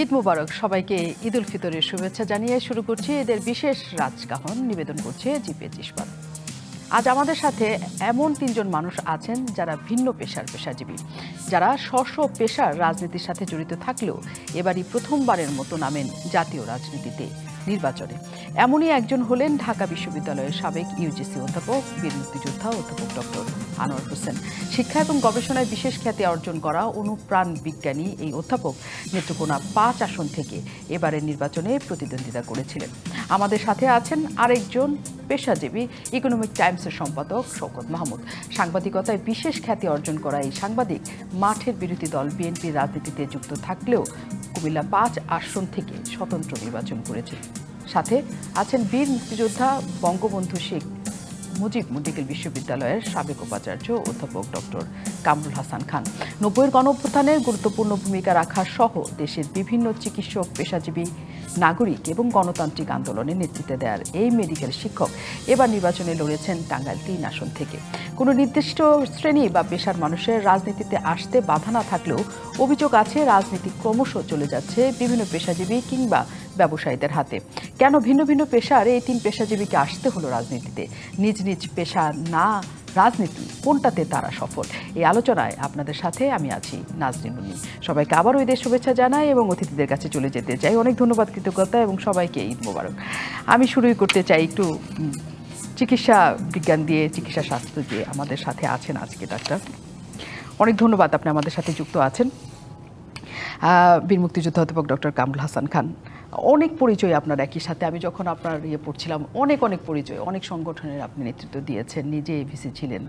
ঈদ মুবারক সবাইকে। ঈদ উল ফিতরের শুভেচ্ছা জানিয়ে শুরু করছি এদের বিশেষ রাজকাহন। নিবেদন করছে জিপে ইস্পাত। আজ আমাদের সাথে এমন তিনজন মানুষ আছেন যারা ভিন্ন পেশার পেশাজীবী, যারা স্ব পেশার রাজনীতির সাথে জড়িত থাকলেও এবারই প্রথমবারের মতো নামেন জাতীয় রাজনীতিতে, নির্বাচনে। এমনই একজন হলেন ঢাকা বিশ্ববিদ্যালয়ের সাবেক ইউজিসি অধ্যাপক, বীর মুক্তিযোদ্ধা অধ্যাপক ডক্টর আনোয়ার হোসেন। শিক্ষা এবং গবেষণায় বিশেষ খ্যাতি অর্জন করা অনুপ্রাণ বিজ্ঞানী এই অধ্যাপক নেত্রকোনা 5 আসন থেকে এবারের নির্বাচনে প্রতিদ্বন্দ্বিতা করেছিলেন। আমাদের সাথে আছেন আরেকজন পেশাজীবী, ইকোনমিক টাইমসের সম্পাদক শওকত মাহমুদ। সাংবাদিকতায় বিশেষ খ্যাতি অর্জন করা এই সাংবাদিক মাঠের বিরোধী দল বিএনপির রাজনীতিতে যুক্ত থাকলেও কুমিল্লা 5 আসন থেকে স্বতন্ত্র নির্বাচন করেছে। সাথে আছেন বীর মুক্তিযোদ্ধা বঙ্গবন্ধু শেখ মুজিব মেডিকেল বিশ্ববিদ্যালয়ের সাবেক উপাচার্য অধ্যাপক ডক্টর কামরুল হাসান খান। 90-এর গণঅভ্যুত্থানের গুরুত্বপূর্ণ ভূমিকা রাখা সহ দেশের বিভিন্ন চিকিৎসক, পেশাজীবী, নাগরিক এবং গণতান্ত্রিক আন্দোলনে নেতৃত্ব দেওয়ার এই মেডিকেল শিক্ষক এবার নির্বাচনে লড়েছেন টাঙ্গাইল 3 আসন থেকে। কোনো নির্দিষ্ট শ্রেণী বা পেশার মানুষের রাজনীতিতে আসতে বাধা না থাকলেও অভিযোগ আছে রাজনীতি ক্রমশ চলে যাচ্ছে বিভিন্ন পেশাজীবী কিংবা ব্যবসায়ীদের হাতে। কেন ভিন্ন ভিন্ন পেশার এই 3 পেশাজীবীকে আসতে হলো রাজনীতিতে? নিজ নিজ পেশা না রাজনীতি, কোনটাতে তারা সফল? এই আলোচনায় আপনাদের সাথে আমি আছি নাজরিন মুন্নি। সবাইকে আবারও ঈদের শুভেচ্ছা জানাই এবং অতিথিদের কাছে চলে যেতে চাই। অনেক ধন্যবাদ, কৃতজ্ঞতা এবং সবাইকে ঈদ মোবারক। আমি শুরুই করতে চাই একটু চিকিৎসা বিজ্ঞান দিয়ে, চিকিৎসা শাস্ত্র দিয়ে। আমাদের সাথে আছেন আজকে ডাক্তার, অনেক ধন্যবাদ আপনি আমাদের সাথে যুক্ত আছেন। বীর মুক্তিযোদ্ধা অধ্যাপক ডক্টর কামরুল হাসান খান, অনেক পরিচয় আপনার একই সাথে। আমি যখন আপনার পড়ছিলাম, অনেক পরিচয়, অনেক সংগঠনের আপনি নেতৃত্ব দিয়েছেন, নিজে এভিসি ছিলেন,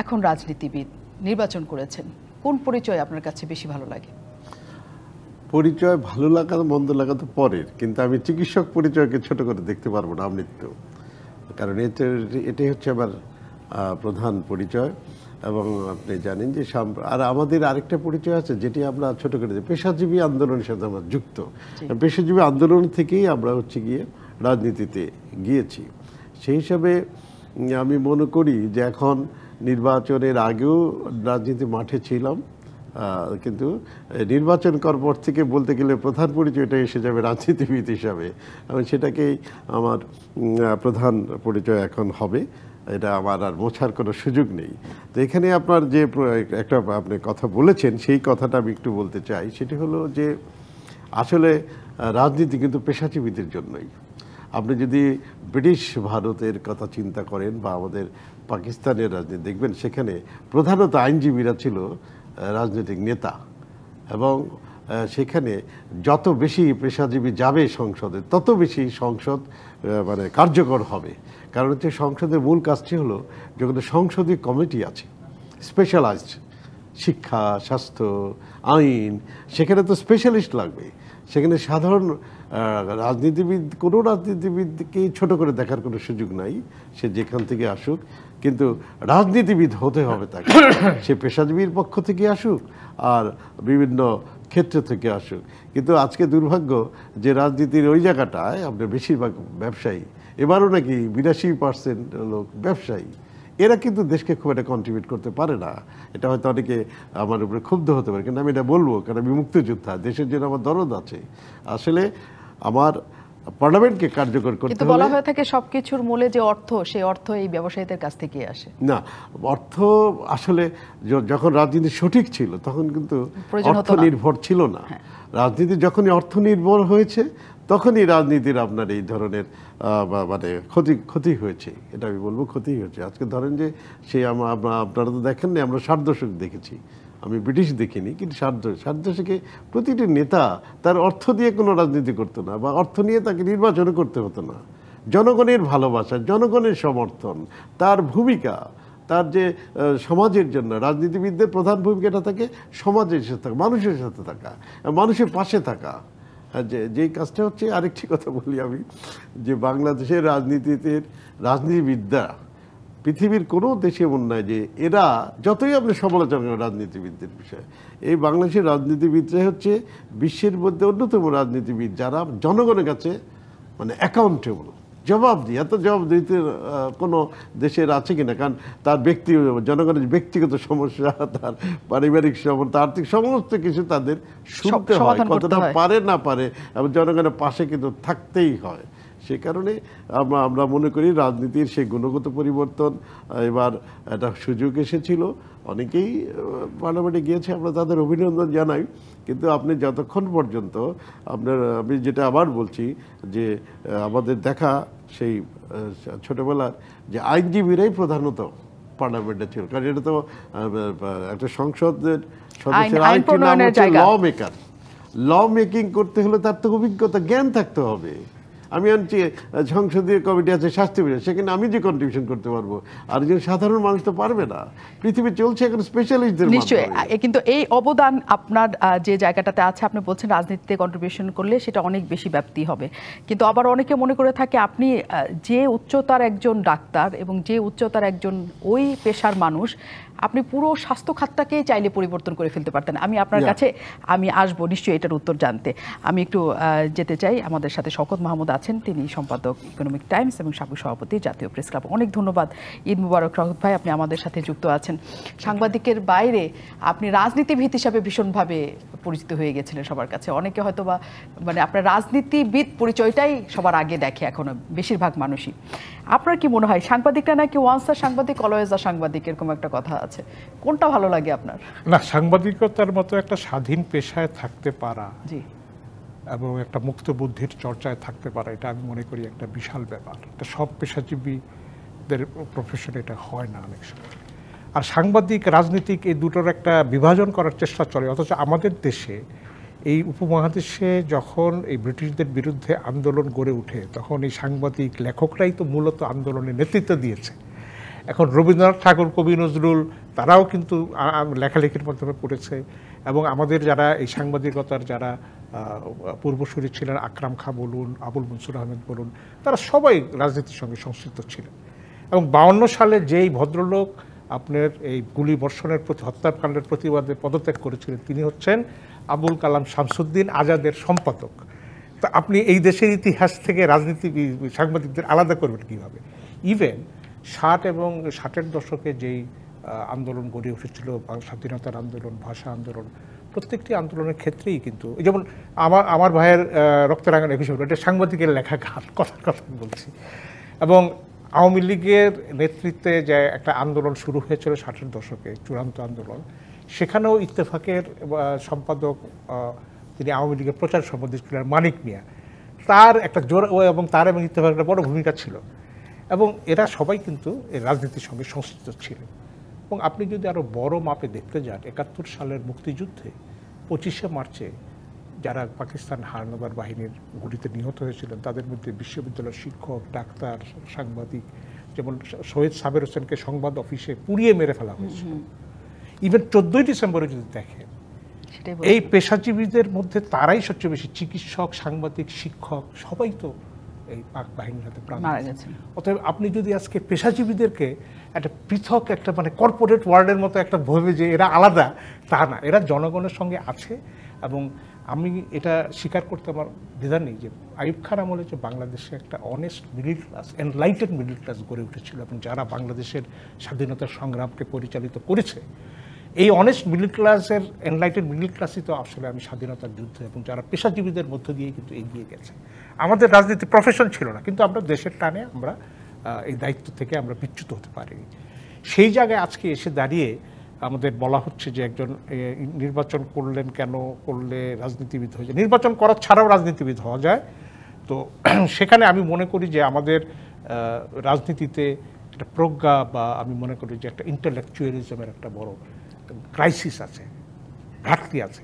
এখন রাজনীতিবিদ, নির্বাচন করেছেন। কোন পরিচয় আপনার কাছে বেশি ভালো লাগে? পরিচয় ভালো লাগা মন্দ লাগা তো পরের, কিন্তু আমি চিকিৎসক পরিচয়কে ছোট করে দেখতে পারবো না আমৃত্যু, কারণ এটাই হচ্ছে আমার প্রধান পরিচয়। এবং আপনি জানেন যে আর আমাদের আরেকটা পরিচয় আছে যেটি আমরা ছোট করে দিই, পেশাজীবী আন্দোলনের সাথে আমরা যুক্ত। পেশাজীবী আন্দোলন থেকেই আমরা গিয়ে রাজনীতিতে গিয়েছি। সেই হিসাবে আমি মনে করি যে এখন নির্বাচনের আগেও রাজনীতি মাঠে ছিলাম, কিন্তু নির্বাচন করার পর থেকে বলতে গেলে প্রধান পরিচয়টা এসে যাবে রাজনীতিবিদ হিসাবে, এবং সেটাকেই আমার প্রধান পরিচয় এখন হবে। এটা আমার আর মোছার কোনো সুযোগ নেই। তো এখানে আপনার যে একটা আপনি কথা বলেছেন, সেই কথাটা আমি একটু বলতে চাই। সেটি হলো যে আসলে রাজনীতি কিন্তু পেশাজীবীদের জন্যই। আপনি যদি ব্রিটিশ ভারতের কথা চিন্তা করেন বা আমাদের পাকিস্তানের রাজনীতি দেখবেন, সেখানে প্রধানত আইনজীবীরা ছিল রাজনৈতিক নেতা, এবং সেখানে যত বেশি পেশাজীবী যাবে সংসদে, তত বেশি সংসদ মানে কার্যকর হবে। কারণ হচ্ছে সংসদের মূল কাজটি হলো যখন সংসদীয় কমিটি আছে স্পেশালাইজড, শিক্ষা, স্বাস্থ্য, আইন, সেখানে তো স্পেশালিস্ট লাগবে। সেখানে সাধারণ রাজনীতিবিদ, কোনো রাজনীতিবিদকেই ছোট করে দেখার কোনো সুযোগ নাই, সে যেখান থেকে আসুক। কিন্তু রাজনীতিবিদ হতে হবে তাকে, সে পেশাজীবীর পক্ষ থেকে আসুক আর বিভিন্ন ক্ষেত্র থেকে আসুক। কিন্তু আজকে দুর্ভাগ্য যে রাজনীতির ওই জায়গাটায় আপনার বেশিরভাগ ব্যবসায়ী, এবারও নাকি 82% লোক ব্যবসায়ী, এরা কিন্তু দেশকে খুব একটা কন্ট্রিবিউট করতে পারে না। এটা হয়তো অনেকে আমার উপরে ক্ষুব্ধ হতে পারে, কিন্তু আমি এটা বলবো, কারণ আমি মুক্তিযোদ্ধা, দেশের জন্য আমার দরদ আছে। আসলে আমার পার্লামেন্টকে কার্যকর করতে হবে। কিন্তু বলা হয়ে থাকে সবকিছুর মূলে যে অর্থ, সেই অর্থ এই ব্যবসায়ীদের কাছ থেকে আসে। না, অর্থ আসলে যখন রাজনীতি সঠিক ছিল তখন কিন্তু অর্থ নির্ভর ছিল না। রাজনীতি যখনই অর্থ নির্ভর হয়েছে তখনই রাজনীতির আপনার এই ধরনের মানে ক্ষতি হয়েছে। এটা আমি বলবো ক্ষতি হয়েছে। আজকে ধরেন যে সেই আপনারা তো দেখেন না, আমরা 60 দশক দেখেছি, আমি ব্রিটিশ দেখিনি, কিন্তু 60 দশকে প্রতিটি নেতা তার অর্থ দিয়ে কোনো রাজনীতি করতো না, বা অর্থ নিয়ে তাকে নির্বাচনও করতে হতো না। জনগণের ভালোবাসা, জনগণের সমর্থন, তার ভূমিকা, তার যে সমাজের জন্য রাজনীতিবিদদের প্রধান ভূমিকাটা থাকে সমাজের সাথে থাকা, মানুষের সাথে থাকা, মানুষের পাশে থাকা। যেই কাজটা হচ্ছে, আরেকটি কথা বলি আমি, যে বাংলাদেশের রাজনীতিবিদরা পৃথিবীর কোনো দেশে এমন নয় যে এরা যতই আপনি সমালোচনা করেন রাজনীতিবিদদের বিষয়ে, এই বাংলাদেশের রাজনীতিবিদরা হচ্ছে বিশ্বের মধ্যে অন্যতম রাজনীতিবিদ যারা জনগণের কাছে মানে অ্যাকাউন্টেবল। জবাবদিহি, এত জবাবদিহিতে কোনো দেশের আছে কিনা? কারণ তার জনগণের ব্যক্তিগত সমস্যা, তার পারিবারিক সমস্যা, আর্থিক সমস্ত কিছু তাদের শুনতে হয়, কতটা পারে না পারে, এবং জনগণের পাশে কিন্তু থাকতেই হয়। সে কারণে আমরা মনে করি রাজনীতির সেই গুণগত পরিবর্তন এবার একটা সুযোগ এসেছিল। অনেকেই পার্লামেন্টে গিয়েছে, আমরা তাদের অভিনন্দন জানাই। কিন্তু আপনি যতক্ষণ পর্যন্ত আমি যেটা আবার বলছি যে আমাদের দেখা সেই ছোটবেলার যে আইনজীবীরাই প্রধানত পার্লামেন্টে ছিল, কারণ এটা তো একটা সংসদের সদস্যের ল মেকার। ল মেকিং করতে হলে তার তো অভিজ্ঞতা, জ্ঞান থাকতে হবে। আমি আনছি সংসদীয় কমিটি আছে, শাস্তি বিষয়, সেখানে আমি যে কন্ট্রিবিউশন করতে পারবো, আর একজন সাধারণ মানুষ তো পারবে না। পৃথিবী চলছে এখন স্পেশালিস্টদের মাধ্যমে। নিশ্চয়ই, কিন্তু এই অবদান আপনার যে জায়গাটাতে আছে, আপনি বলছেন রাজনীতিতে কন্ট্রিবিউশন করলে সেটা অনেক বেশি ব্যাপ্তি হবে, কিন্তু আবার অনেকে মনে করে থাকে আপনি যে উচ্চতার একজন ডাক্তার এবং যে উচ্চতার একজন ওই পেশার মানুষ, আপনি পুরো স্বাস্থ্য খাতটাকেই চাইলে পরিবর্তন করে ফেলতে পারতেন। আমি আপনার কাছে আসবো নিশ্চয়ই এটার উত্তর জানতে। আমি একটু যেতে চাই, আমাদের সাথে শওকত মাহমুদ আছেন, তিনি সম্পাদক ইকোনমিক টাইমস এবং সাবেক সভাপতি জাতীয় প্রেস ক্লাব। অনেক ধন্যবাদ। ঈদ মুবারক শওকত ভাই, আপনি আমাদের সাথে যুক্ত আছেন। সাংবাদিকের বাইরে আপনি রাজনীতিবিদ হিসাবে ভীষণভাবে পরিচিত হয়ে গেছিলেন সবার কাছে। অনেকে হয়তো বা মানে আপনার রাজনীতিবিদ পরিচয়টাই সবার আগে দেখে এখনো বেশিরভাগ মানুষই। আপনার কি মনে হয় সাংবাদিকরা নাকি ওয়ান্স আ সাংবাদিক অলওয়েজ আ সাংবাদিক, এরকম একটা কথা আছে, কোনটা ভালো লাগে আপনার? না, সাংবাদিকতার মতো একটা স্বাধীন পেশায় থাকতে পারা জি, এবং একটা মুক্ত বুদ্ধির চর্চায় থাকতে পারা, এটা আমি মনে করি একটা বিশাল ব্যাপার। এটা সব পেশাজীবীদের প্রফেশনে এটা হয় না অনেক সময়। আর সাংবাদিক রাজনীতিক এই দুটোর একটা বিভাজন করার চেষ্টা চলে, অথচ আমাদের দেশে এই উপমহাদেশে যখন এই ব্রিটিশদের বিরুদ্ধে আন্দোলন গড়ে ওঠে, তখন এই সাংবাদিক লেখকরাই তো মূলত আন্দোলনের নেতৃত্ব দিয়েছে। এখন রবীন্দ্রনাথ ঠাকুর, কবি নজরুল, তারাও কিন্তু লেখালেখির মাধ্যমে পড়েছে, এবং আমাদের যারা এই সাংবাদিকতার যারা পূর্বসূরি ছিলেন, আকরাম খাঁ বলুন, আবুল মনসুর আহমেদ বলুন, তারা সবাই রাজনীতির সঙ্গে সংশ্লিষ্ট ছিলেন। এবং 52 সালে যেই ভদ্রলোক আপনার এই গুলি বর্ষণের হত্যাকাণ্ডের প্রতিবাদে পদত্যাগ করেছিলেন, তিনি হচ্ছেন আবুল কালাম শামসুদ্দিন আজাদের সম্পাদক। তা আপনি এই দেশের ইতিহাস থেকে রাজনীতি সাংবাদিকদের আলাদা করবেন কীভাবে? ইভেন 60 এবং 60-এর দশকে যেই আন্দোলন গড়ে উঠেছিল, স্বাধীনতার আন্দোলন, ভাষা আন্দোলন, প্রত্যেকটি আন্দোলনের ক্ষেত্রেই কিন্তু, যেমন আমার ভাইয়ের রক্তরাঙানো 21 এটা সাংবাদিকের লেখা কথার কথা বলছি। এবং আওয়ামী লীগের নেতৃত্বে যে একটা আন্দোলন শুরু হয়েছিল 60-এর দশকে, চূড়ান্ত আন্দোলন, সেখানেও ইত্তেফাকের সম্পাদক, তিনি আওয়ামী লীগের প্রচার সম্পাদক ছিলেন মানিক মিয়া, তার একটা জোর এবং তার এবং ইত্তেফাকের বড় ভূমিকা ছিল, এবং এরা সবাই কিন্তু এই রাজনীতির সঙ্গে সংশ্লিষ্ট ছিলেন। এবং আপনি যদি আরও বড় মাপে দেখতে যান, 71 সালের মুক্তিযুদ্ধে 25শে মার্চে যারা পাকিস্তান হানাদার বাহিনীর গুলিতে নিহত হয়েছিলেন, তাদের মধ্যে বিশ্ববিদ্যালয়ের শিক্ষক, ডাক্তার, সাংবাদিক, যেমন শহীদ সাবের হোসেনকে সংবাদ অফিসে পুড়িয়ে মেরে ফেলা হয়েছিল। ইভেন 14ই ডিসেম্বরে যদি দেখেন, এই পেশাজীবীদের মধ্যে তারাই সবচেয়ে বেশি, চিকিৎসক, সাংবাদিক, শিক্ষক, সবাই তো এই পাক বাহিনীর হাতে প্রাণ দিয়েছেন। অতএব আপনি যদি আজকে পেশাজীবীদেরকে একটা পৃথক একটা মানে কর্পোরেট ওয়ার্ল্ডের মতো একটা ভাবে যে এরা আলাদা, তা না, এরা জনগণের সঙ্গে আছে। এবং আমি এটা স্বীকার করতে আমার দ্বিধা নেই যে আইয়ুব খান আমলে যে বাংলাদেশে একটা honest middle class, enlightened middle class গড়ে উঠেছিল, এবং যারা বাংলাদেশের স্বাধীনতার সংগ্রামকে পরিচালিত করেছে, এই অনেস্ট মিডল ক্লাসের, এনলাইটেড মিডল ক্লাসই তো আসলে আমি স্বাধীনতার যুদ্ধ, এবং যারা পেশাজীবীদের মধ্য দিয়ে কিন্তু এগিয়ে গেছে। আমাদের রাজনীতি প্রফেশন ছিল না, কিন্তু আমরা দেশের টানে আমরা এই দায়িত্ব থেকে আমরা বিচ্যুত হতে পারিনি। সেই জায়গায় আজকে এসে দাঁড়িয়ে আমাদের বলা হচ্ছে যে একজন নির্বাচন করলেন, কেন করলে রাজনীতিবিদ হয়ে যায়? নির্বাচন করা ছাড়াও রাজনীতিবিদ হওয়া যায়। তো সেখানে আমি মনে করি যে আমাদের রাজনীতিতে একটা প্রজ্ঞা, বা আমি মনে করি যে একটা ইন্টেলেকচুয়ালিজমের একটা বড় ক্রাইসিস আছে, ঘাটতি আছে।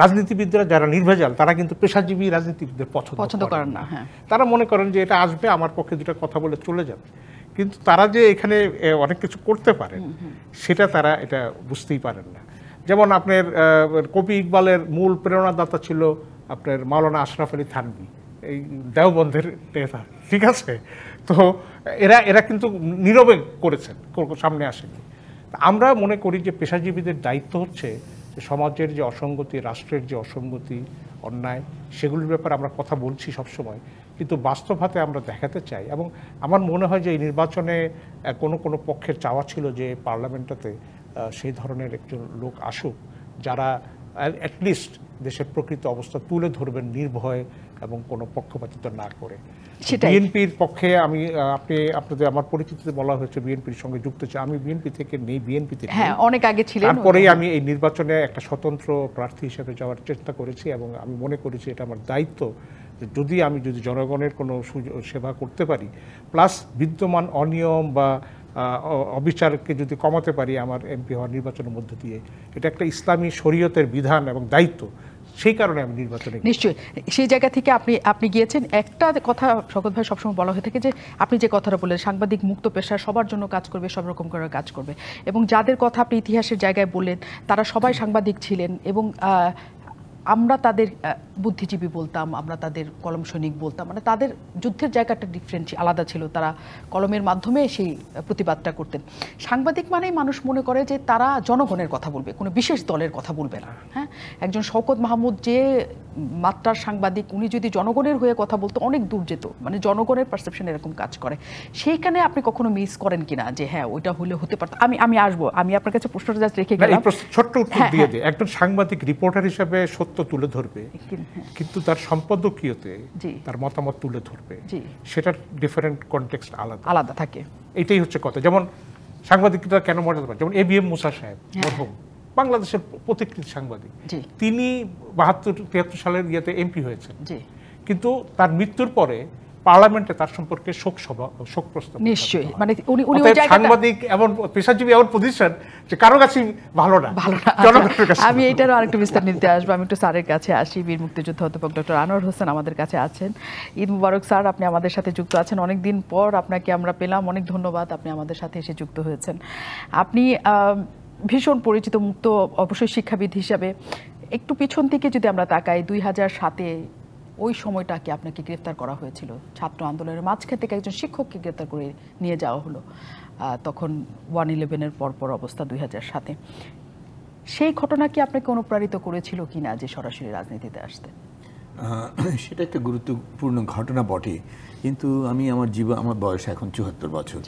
রাজনীতিবিদরা যারা নির্ভেজাল, তারা কিন্তু পেশাজীবী রাজনীতিবিদদের পছন্দ করেন না। তারা মনে করেন যে এটা আসবে, আমার পক্ষে দুটো কথা বলে চলে যাবে, কিন্তু তারা যে এখানে অনেক কিছু করতে পারেন সেটা তারা এটা বুঝতেই পারেন না। যেমন আপনার কবি ইকবালের মূল প্রেরণাদাতা ছিল আপনার মাওলানা আশরাফ আলী থানভী, এই দেওবন্দের নেতা, ঠিক আছে? তো এরা কিন্তু নীরবে করেছেন, সামনে আসেনি। আমরা মনে করি যে পেশাজীবীদের দায়িত্ব হচ্ছে সমাজের যে অসঙ্গতি, রাষ্ট্রের যে অসঙ্গতি, অন্যায়, সেগুলির ব্যাপারে আমরা কথা বলছি সবসময়, কিন্তু বাস্তব হাতে আমরা দেখাতে চাই। এবং আমার মনে হয় যে এই নির্বাচনে কোনো পক্ষের চাওয়া ছিল যে পার্লামেন্টটাতে সেই ধরনের একজন লোক আসুক যারা অ্যাটলিস্ট দেশের প্রকৃত অবস্থা তুলে ধরবেন নির্ভয় এবং কোনো পক্ষপাতিত্ব না করে। বিএনপির পক্ষে আমি আপনাদের আমার পরিচিতিতে বলা হয়েছে বিএনপির সঙ্গে যুক্ত ছিল, আমি বিএনপি থেকে নেই, বিএনপিতে অনেক আগে ছিলেন, তারপরেই আমি এই নির্বাচনে একটা স্বতন্ত্র প্রার্থী হিসেবে যাওয়ার চেষ্টা করেছি এবং আমি মনে করেছি এটা আমার দায়িত্ব যদি জনগণের কোনো সেবা করতে পারি, প্লাস বিদ্যমান অনিয়ম বা অবিচারকে যদি কমাতে পারি আমার এমপি হওয়ার নির্বাচনের মধ্য দিয়ে, এটা একটা ইসলামী শরীয়তের বিধান এবং দায়িত্ব, সেই কারণে আমি নির্বাচনে। নিশ্চয়ই সেই জায়গা থেকে আপনি গিয়েছেন। একটা কথা শওকত ভাই সবসময় বলা হয়ে থাকে যে আপনি যে কথাটা বললেন, সাংবাদিক মুক্ত পেশা, সবার জন্য কাজ করবে, সব রকম করে কাজ করবে, এবং যাদের কথা আপনি ইতিহাসের জায়গায় বললেন তারা সবাই সাংবাদিক ছিলেন এবং আমরা তাদের বুদ্ধিজীবী বলতাম, আমরা তাদের কলম সৈনিক বলতাম, মানে তাদের যুদ্ধের জায়গাটা ডিফারেন্ট আলাদা ছিল, তারা কলমের মাধ্যমে সেই প্রতিবাদটা করতেন। সাংবাদিক মানেই মানুষ মনে করে যে তারা জনগণের কথা বলবে, কোনো বিশেষ দলের কথা বলবে না। হ্যাঁ, একজন শওকত মাহমুদ যে মাত্রার সাংবাদিক, উনি যদি জনগণের হয়ে কথা বলতো অনেক দূর যেত, মানে জনগণের পারসেপশন এরকম কাজ করে। সেইখানে আপনি কখনো মিস করেন কিনা যে হ্যাঁ ওইটা হলে হতে পারত? আমি আসবো, আমি আপনার কাছে প্রশ্নটা জাস্ট রেখে গেলাম, ছোট্ট উত্তর দিয়ে দিই। একজন সাংবাদিক রিপোর্টার হিসেবে সত্য তুলে ধরবে, কিন্তু তার সম্পাদকীয়তে তার মতামত তুলে ধরবে, সেটার ডিফারেন্ট কনটেক্সট আলাদা থাকে। এটাই হচ্ছে কথা। যেমন সাংবাদিকরা কেন মর্যাদা পায়, যেমন এবিএম মুসা সাহেব মরহুম, বাংলাদেশের প্রতিকৃত সাংবাদিক, তিনি 72-73 সালের ইয়েতে এমপি হয়েছেন, কিন্তু তার মৃত্যুর পরে পার্লামেন্টে তার সম্পর্কে শোক প্রস্তাব। নিশ্চয়ই, মানে সাংবাদিক এমন পেশাজীবী এমন পজিশন যে কারো কাছে ভালো না। আমি এইটারও আরেকটু বিস্তার নিতে আসবো। আমি একটু স্যারের কাছে আসি। বীর মুক্তিযোদ্ধা অধ্যাপক ডক্টর আনোয়ার হোসেন আমাদের কাছে আছেন। ঈদ মুবারক স্যার, আপনি আমাদের সাথে যুক্ত আছেন, অনেকদিন পর আপনাকে আমরা পেলাম, অনেক ধন্যবাদ আপনি আমাদের সাথে এসে যুক্ত হয়েছেন। আপনি ভীষণ পরিচিত মুক্ত অবশ্যই শিক্ষাবিদ হিসাবে। একটু পিছন থেকে যদি আমরা তাকাই, 2007-এ ওই সময়টাকে আপনাকে গ্রেফতার করা হয়েছিল, ছাত্র আন্দোলনের মাঝখান থেকে একজন শিক্ষককে গ্রেফতার করে নিয়ে যাওয়া হলো, তখন 1/11-এর পরপর অবস্থা 2007-এ। সেই ঘটনা কি আপনাকে অনুপ্রাণিত করেছিল কিনা যে সরাসরি রাজনীতিতে আসতে? সেটা একটা গুরুত্বপূর্ণ ঘটনা বটে, কিন্তু আমি আমার বয়স এখন 74 বছর।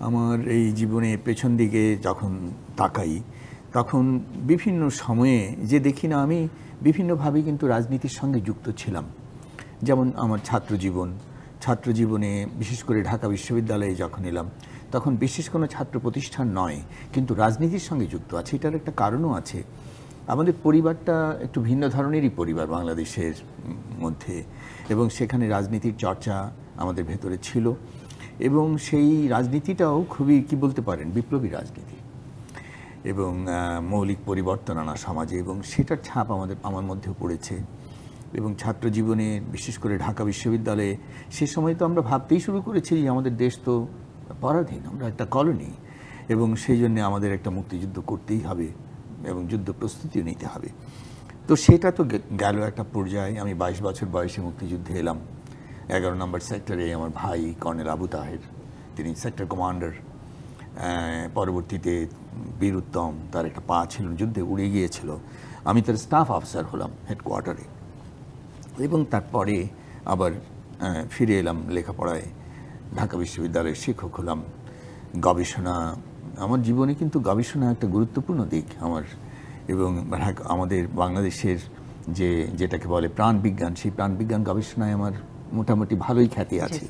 আমার এই জীবনে পেছন দিকে যখন তাকাই তখন বিভিন্ন সময়ে যে দেখি না, আমি বিভিন্নভাবে কিন্তু রাজনীতির সঙ্গে যুক্ত ছিলাম। যেমন আমার ছাত্রজীবনে বিশেষ করে ঢাকা বিশ্ববিদ্যালয়ে যখন এলাম তখন বিশেষ কোনো ছাত্র প্রতিষ্ঠান নয়, কিন্তু রাজনীতির সঙ্গে যুক্ত আছে। এটার একটা কারণও আছে, আমাদের পরিবারটা একটু ভিন্ন ধরনেরই পরিবার বাংলাদেশের মধ্যে, এবং সেখানে রাজনীতির চর্চা আমাদের ভেতরে ছিল, এবং সেই রাজনীতিটাও খুবই কি বলতে পারেন বিপ্লবী রাজনীতি এবং মৌলিক পরিবর্তন আনা সমাজে, এবং সেটার ছাপ আমার মধ্যেও পড়েছে। এবং ছাত্র জীবনে বিশেষ করে ঢাকা বিশ্ববিদ্যালয়ে সে সময় তো আমরা ভাবতেই শুরু করেছি যে আমাদের দেশ তো পরাধীন, আমরা একটা কলোনি, এবং সেই জন্য আমাদের একটা মুক্তিযুদ্ধ করতেই হবে এবং যুদ্ধ প্রস্তুতিও নিতে হবে। তো সেটা তো গেল একটা পর্যায়ে। আমি 22 বছর বয়সে মুক্তিযুদ্ধে এলাম। 11 নম্বর সেক্টরে আমার ভাই কর্নেল আবু তাহের, তিনি সেক্টর কমান্ডার, পরবর্তীতে বীর উত্তম, তার একটা পা ছিল যুদ্ধে, উড়ে গিয়েছিল। আমি তার স্টাফ অফিসার হলাম হেডকোয়ার্টারে, এবং তারপরে আবার ফিরে এলাম লেখাপড়ায়, ঢাকা বিশ্ববিদ্যালয়ের শিক্ষক হলাম। গবেষণা, আমার জীবনে কিন্তু গবেষণা একটা গুরুত্বপূর্ণ দিক আমার, এবং আমাদের বাংলাদেশের যেটাকে বলে প্রাণবিজ্ঞান, সেই প্রাণবিজ্ঞান গবেষণায় আমার মোটামুটি ভালোই খ্যাতি আছে।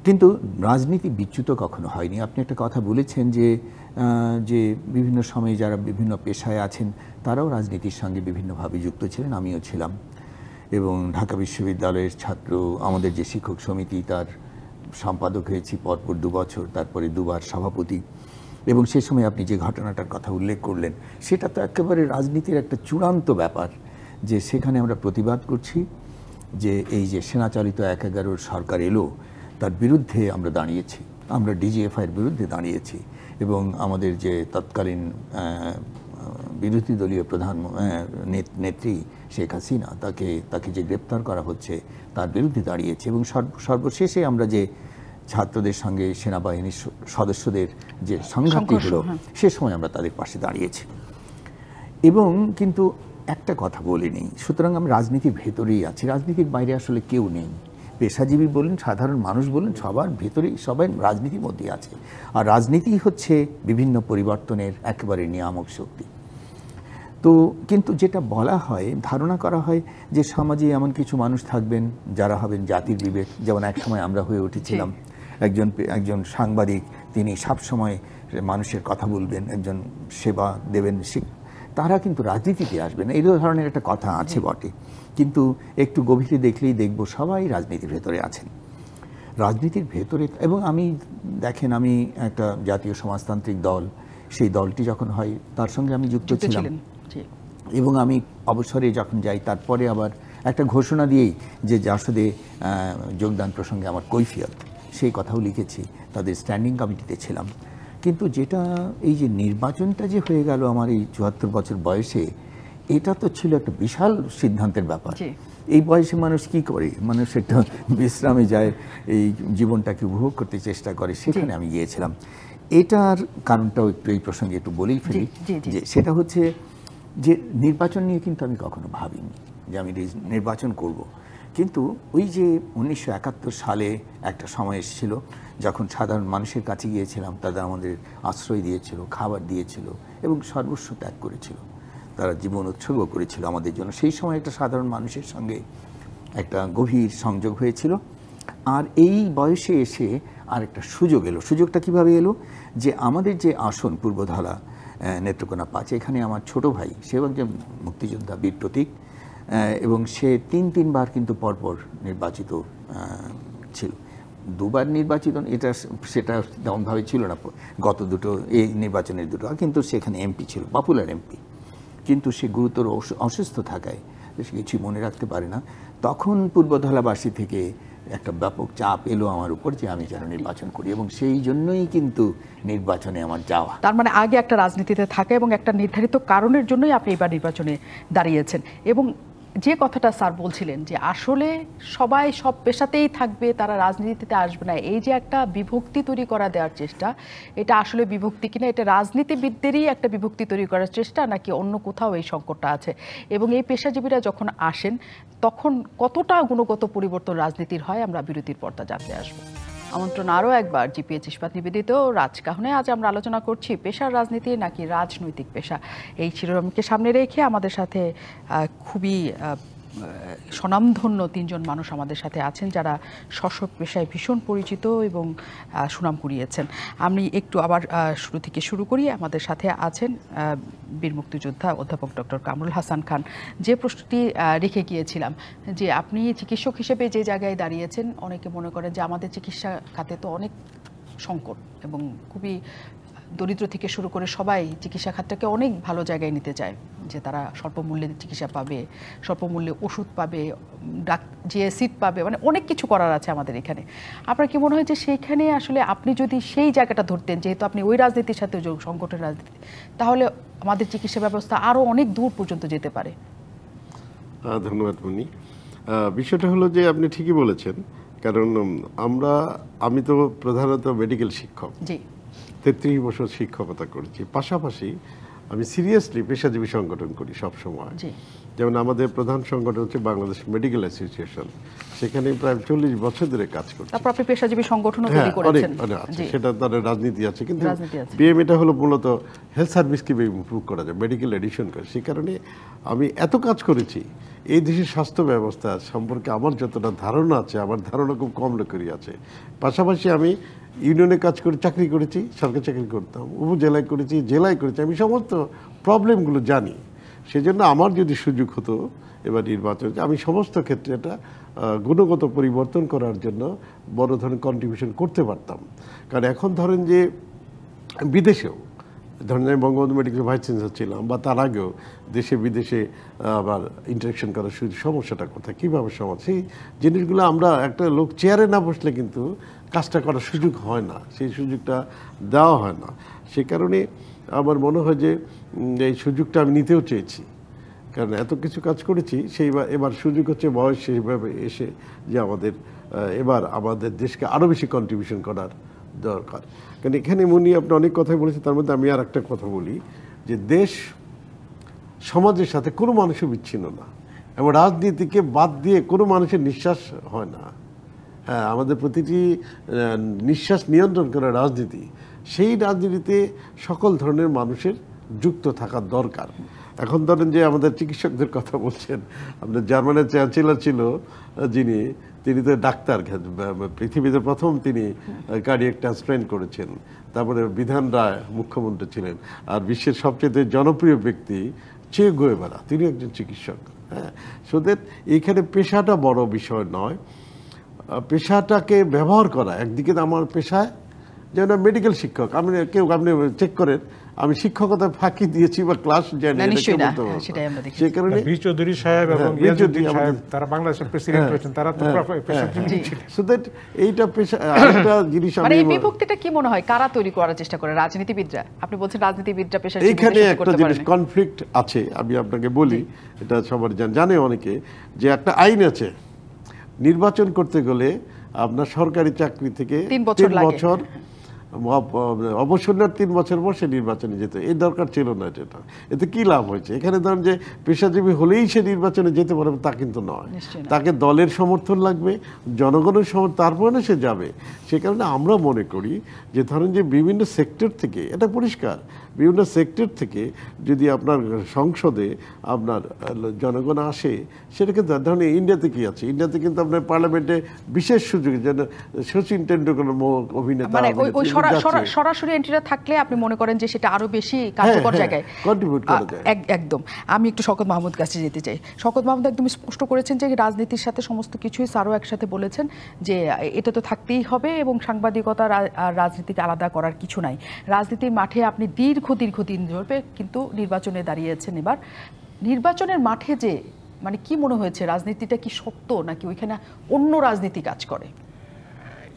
কিন্তু রাজনীতি বিচ্যুত কখনো হয়নি। আপনি একটা কথা বলেছেন যে বিভিন্ন সময়ে যারা বিভিন্ন পেশায় আছেন তারাও রাজনীতির সঙ্গে বিভিন্নভাবে যুক্ত ছিলেন, আমিও ছিলাম। এবং ঢাকা বিশ্ববিদ্যালয়ের ছাত্র, আমাদের যে শিক্ষক সমিতি, তার সম্পাদক হয়েছি পরপর 2 বছর, তারপরে 2বার সভাপতি। এবং সে সময় আপনি যে ঘটনাটার কথা উল্লেখ করলেন সেটা তো একেবারে রাজনীতির একটা চূড়ান্ত ব্যাপার, যে সেখানে আমরা প্রতিবাদ করছি যে এই যে সেনাচালিত 1/11 সরকার এলো তার বিরুদ্ধে আমরা দাঁড়িয়েছি, আমরা ডিজিএফআইয়ের বিরুদ্ধে দাঁড়িয়েছি, এবং আমাদের যে তৎকালীন বিরোধী দলীয় প্রধান নেত্রী শেখ হাসিনা, তাকে যে গ্রেপ্তার করা হচ্ছে তার বিরুদ্ধে দাঁড়িয়েছি। এবং সর্বশেষে আমরা যে ছাত্রদের সঙ্গে সেনাবাহিনীর সদস্যদের যে সংঘাতটি হলো সে সময় আমরা তাদের পাশে দাঁড়িয়েছি। এবং কিন্তু একটা কথা বলিনি, সুতরাং আমি রাজনীতির ভেতরেই আছি, রাজনীতির বাইরে আসলে কেউ নেই। পেশাজীবী বলুন, সাধারণ মানুষ বলুন, সবার ভেতরেই সবাই রাজনীতির মধ্যে আছে। আর রাজনীতি হচ্ছে বিভিন্ন পরিবর্তনের একেবারে নিয়ামক শক্তি। তো কিন্তু যেটা বলা হয়, ধারণা করা হয় যে সমাজে এমন কিছু মানুষ থাকবেন যারা হবেন জাতির বিবেক, যেমন একসময় আমরা হয়ে উঠেছিলাম। একজন সাংবাদিক, তিনি সবসময় মানুষের কথা বলবেন, একজন সেবা দেবেন, তারা কিন্তু রাজনীতিতে আসবেন, এই ধরনের একটা কথা আছে বটে। কিন্তু একটু গভীরে দেখলেই দেখব সবাই রাজনীতির ভেতরে আছেন, রাজনীতির ভেতরে। এবং আমি দেখেন, আমি একটা জাতীয় সমাজতান্ত্রিক দল, সেই দলটি যখন হয় তার সঙ্গে আমি যুক্ত ছিলাম, এবং আমি অবসরে যখন যাই তারপরে আবার একটা ঘোষণা দিয়েই যে জাসদে যোগদান প্রসঙ্গে আমার কৈফিয়ত, সেই কথাও লিখেছি, তাদের স্ট্যান্ডিং কমিটিতে ছিলাম। কিন্তু যেটা এই যে নির্বাচনটা যে হয়ে গেল আমার এই ৭৪ বছর বয়সে, এটা তো ছিল একটা বিশাল সিদ্ধান্তের ব্যাপার। এই বয়সে মানুষ কি করে, মানুষ একটা বিশ্রামে যায়, এই জীবনটাকে উপভোগ করতে চেষ্টা করে, সেখানে আমি গিয়েছিলাম। এটার কারণটাও একটু এই প্রসঙ্গে একটু বলেই ফেলি, যে সেটা হচ্ছে যে নির্বাচন নিয়ে কিন্তু আমি কখনো ভাবিনি যে আমি নির্বাচন করব। কিন্তু ওই যে ১৯৭১ সালে একটা সময় এসেছিল যখন সাধারণ মানুষের কাছে গিয়েছিলাম, তারা আমাদের আশ্রয় দিয়েছিল, খাবার দিয়েছিল এবং সর্বস্ব ত্যাগ করেছিল, তারা জীবন উৎসর্গ করেছিল আমাদের জন্য। সেই সময় একটা সাধারণ মানুষের সঙ্গে একটা গভীর সংযোগ হয়েছিল। আর এই বয়সে এসে আর একটা সুযোগ এলো। সুযোগটা কিভাবে এলো? যে আমাদের যে আসন পূর্বধলা নেত্রকোনা ৫, এখানে আমার ছোট ভাই, সেও একজন মুক্তিযোদ্ধা, বীর প্রতীক, এবং সে তিনবার কিন্তু পরপর নির্বাচিত ছিল। দুবার নির্বাচিত, সেটা তেমনভাবে ছিল না গত দুটো, এই নির্বাচনের দুটো, কিন্তু সেখানে এমপি ছিল, পপুলার এমপি। কিন্তু সে গুরুতর অসুস্থ থাকায় সে কিছুই মনে রাখতে পারে না। তখন পূর্বধলাবাসী থেকে একটা ব্যাপক চাপ এলো আমার উপর যে আমি যেন নির্বাচন করি, এবং সেই জন্যই কিন্তু নির্বাচনে আমার যাওয়া। তার মানে আগে একটা রাজনীতিতে থাকা এবং একটা নির্ধারিত কারণের জন্যই আপনি এবার নির্বাচনে দাঁড়িয়েছেন। এবং যে কথাটা স্যার বলছিলেন যে আসলে সবাই সব পেশাতেই থাকবে, তারা রাজনীতিতে আসবে না, এই যে একটা বিভক্তি তৈরি করা দেওয়ার চেষ্টা, এটা আসলে বিভক্তি কিনা, এটা রাজনীতিবিদদেরই একটা বিভক্তি তৈরি করার চেষ্টা, নাকি অন্য কোথাও এই সংকটটা আছে? এবং এই পেশাজীবীরা যখন আসেন তখন কতটা গুণগত পরিবর্তন রাজনীতির হয়, আমরা বিরতির পর্দা জানতে আসবো। আমন্ত্রণ আরও একবার জিপিএইচ ইস্পাত নিবেদিত রাজকাহনে। আজ আমরা আলোচনা করছি পেশার রাজনীতি নাকি রাজনৈতিক পেশা। এই শিরোনামকে সামনে রেখে আমাদের সাথে খুবই স্বনামধন্য তিনজন মানুষ আমাদের সাথে আছেন, যারা স্ব পেশায় ভীষণ পরিচিত এবং সুনাম কুড়িয়েছেন। আমি একটু আবার শুরু থেকে শুরু করি। আমাদের সাথে আছেন বীর মুক্তিযোদ্ধা অধ্যাপক ডক্টর কামরুল হাসান খান। যে প্রশ্নটি রেখে গিয়েছিলাম যে আপনি চিকিৎসক হিসেবে যে জায়গায় দাঁড়িয়েছেন, অনেকে মনে করেন যে আমাদের চিকিৎসা খাতে তো অনেক সংকট এবং খুবই দরিদ্র থেকে শুরু করে সবাই চিকিৎসা খাতটাকে অনেক ভালো জায়গায় নিতে চায়, যে তারা স্বল্প মূল্যে চিকিৎসা পাবে, স্বল্প মূল্যে ওষুধ পাবে, যে সিট পাবে, মানে অনেক কিছু করার আছে আমাদের এখানে। আপনার কি মনে হয় যে সেইখানে আসলে আপনি যদি সেই জায়গাটা ধরতেন, যেহেতু আপনি ওই রাজনীতির সাথে সংকটের রাজনীতি, তাহলে আমাদের চিকিৎসা ব্যবস্থা আরও অনেক দূর পর্যন্ত যেতে পারে? ধন্যবাদ মনি। বিষয়টা হলো যে আপনি ঠিকই বলেছেন, কারণ আমি তো প্রধানত মেডিকেল শিক্ষক, ৩৩ বছর শিক্ষকতা করেছি। পাশাপাশি আমি সিরিয়াসলি পেশাজীবী সংগঠন করি সব সময়। যেমন আমাদের প্রধান সংগঠন হচ্ছে বাংলাদেশ মেডিকেল অ্যাসোসিয়েশন, সেখানে প্রায় ৪০ বছর ধরে কাজ করছি। তারপর আপনি পেশাজীবী সংগঠনও তৈরি করেছেন। সেটা তার রাজনীতি আছে, কিন্তু বিএমএটা হলো মূলত হেলথ সার্ভিস কিভাবে ইমপ্রুভ করা যায়, মেডিকেল এডিশন করে। সেই কারণে আমি এত কাজ করেছি। এই দেশের স্বাস্থ্য ব্যবস্থা সম্পর্কে আমার যতটা ধারণা আছে, আমার ধারণা খুব কম লোকেরই আছে। পাশাপাশি আমি ইউনিয়নে কাজ করে চাকরি করেছি, সরকারি চাকরি করতাম, উপজেলায় করেছি, জেলায় করেছি, আমি সমস্ত প্রবলেমগুলো জানি। সেজন্য আমার যদি সুযোগ হতো এবার নির্বাচন, আমি সমস্ত ক্ষেত্রে এটা গুণগত পরিবর্তন করার জন্য বড় ধরনের কন্ট্রিবিউশন করতে পারতাম। কারণ এখন ধরেন যে বিদেশেও, ধরেন আমি বঙ্গবন্ধু মেডিকেল ভাইস চ্যান্সেলর ছিলাম, বা তার আগেও দেশে বিদেশে আবার ইন্টারাকশন করার সমস্যাটা কোথায়, কীভাবে সমাজ, সেই জিনিসগুলো আমরা একটা লোক চেয়ারে না বসলে কিন্তু কাজটা করার সুযোগ হয় না, সেই সুযোগটা দেওয়া হয় না। সে কারণে আমার মনে হয় যে এই সুযোগটা আমি নিতেও চেয়েছি, কারণ এত কিছু কাজ করেছি। এবার সুযোগ হচ্ছে বয়স সেইভাবে এসে যে এবার আমাদের দেশকে আরও বেশি কন্ট্রিবিউশন করার দরকার। কারণ এখানে মনি আপনি অনেক কথাই বলেছেন, তার মধ্যে আমি আর একটা কথা বলি যে দেশ সমাজের সাথে কোনো মানুষও বিচ্ছিন্ন না, এবং রাজনীতিকে বাদ দিয়ে কোনো মানুষের নিঃশ্বাস হয় না। হ্যাঁ, আমাদের প্রতিটি নিঃশ্বাস নিয়ন্ত্রণ করা রাজনীতি, সেই রাজনীতিতে সকল ধরনের মানুষের যুক্ত থাকার দরকার। এখন ধরেন যে আমাদের চিকিৎসকদের কথা বলছেন, আপনার জার্মানের চ্যান্সেলর ছিল যিনি, তিনি তো ডাক্তার, পৃথিবীতে প্রথম তিনি কার্ডিয়াক ট্রান্সপ্ল্যান্ট করেছেন। তারপরে বিধান রায় মুখ্যমন্ত্রী ছিলেন। আর বিশ্বের সবচেয়ে জনপ্রিয় ব্যক্তি চে গুয়েভারা, তিনি একজন চিকিৎসক। হ্যাঁ, সুতরাং এইখানে পেশাটা বড় বিষয় নয়, পেশাটাকে ব্যবহার করা। একদিকে আমার পেশায় যেন মেডিকেল শিক্ষক, আপনি চেক করেন আমি শিক্ষকতা ফাঁকি দিয়েছি বা ক্লাস জানি, সেই কারণে বি চৌধুরী সাহেব এবং ইয়াজউদ্দিন সাহেব তারা বাংলাদেশের প্রেসিডেন্ট হয়েছেন, তারা তো পেশাজীবী ছিলেন। সো দ্যাট এইটা পেশা আরেকটা জিনিস। মানে এই বিভক্তিটা কি মনে হয় কারা তৈরি করার চেষ্টা করে? রাজনীতিবিদরা? আপনি বলছেন রাজনীতিবিদরা পেশাজীবী। এইখানে একটা জিনিস কনফ্লিক্ট আছে, আমি আপনাকে বলি, এটা সবার জানে অনেকে, যে একটা আইন আছে নির্বাচন করতে গেলে আপনার সরকারি চাকরি থেকে 3 বছর অবসরের 3 বছর পর সে নির্বাচনে যেতে, এই দরকার ছিল না। এটা এতে কি লাভ হয়েছে? এখানে ধরেন যে পেশাজীবী হলেই সে নির্বাচনে যেতে পারবে তা কিন্তু নয়, তাকে দলের সমর্থন লাগবে, জনগণের সমর্থন, তারপরে সে যাবে। সে কারণে আমরা মনে করি যে ধরেন যে বিভিন্ন সেক্টর থেকে, এটা পরিষ্কার, বিভিন্ন সেক্টর থেকে যদি আপনার সংসদে আপনার জনগণ আসে, সেটাকে ধরেন ইন্ডিয়াতে কি আছে, ইন্ডিয়াতে কিন্তু আপনার পার্লামেন্টে বিশেষ সুযোগ, যেন শচীন টেন্ডুলকর অভিনেতা সরাসরি এন্ট্রিটা থাকলে আপনি মনে করেন যে সেটা আরো বেশি কার্যকর জায়গায় কন্ট্রিবিউট করা যায়। একদম। আমি একটু শওকত মাহমুদ কাছে যেতে চাই। শওকত মাহমুদ একদম স্পষ্ট করেছেন যে রাজনীতির সাথে সমস্ত কিছুই, স্যারও একসাথে বলেছেন যে এটা তো থাকতেই হবে এবং সাংবাদিকতা আর রাজনীতিকে আলাদা করার কিছু নাই। রাজনীতির মাঠে আপনি দীর্ঘদিন ধরে কিন্তু নির্বাচনে দাঁড়িয়েছেন। এবার নির্বাচনের মাঠে যে মানে কি মনে হয়েছে, রাজনীতিটা কি সত্য নাকি ওইখানে অন্য রাজনীতি কাজ করে?